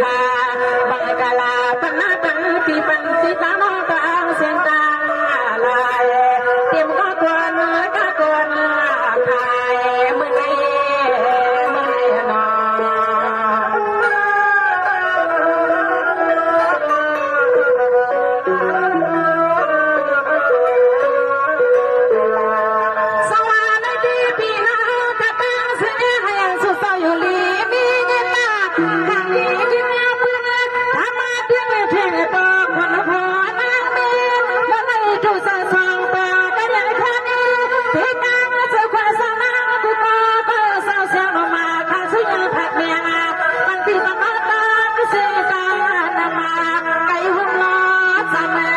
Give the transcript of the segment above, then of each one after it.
ค่ะบังกะลาปนาปังปีปังสีตาน้องตาเสียงตาลายเตรียมก็กวนขายมือนี้นอสวรรค์ที่พี่น้องตะตาเสียให้สุดอยู่ลีมีเงินมาทางนี้กินยาปืนทำมาเพียงเพียงตัวคนพอนางมีมันไม่ถูกสั่งสอนตัวกันอย่างแค่นี้ที่ตั้งเจ้าความสนางกูก็เศร้าเสียงมาข้าซึ่งผัดเมียบางทีต้องมาตามเสียการมาไก่หุ่นล้อสามแม่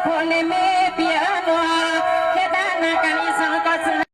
พอเลยแม่ปี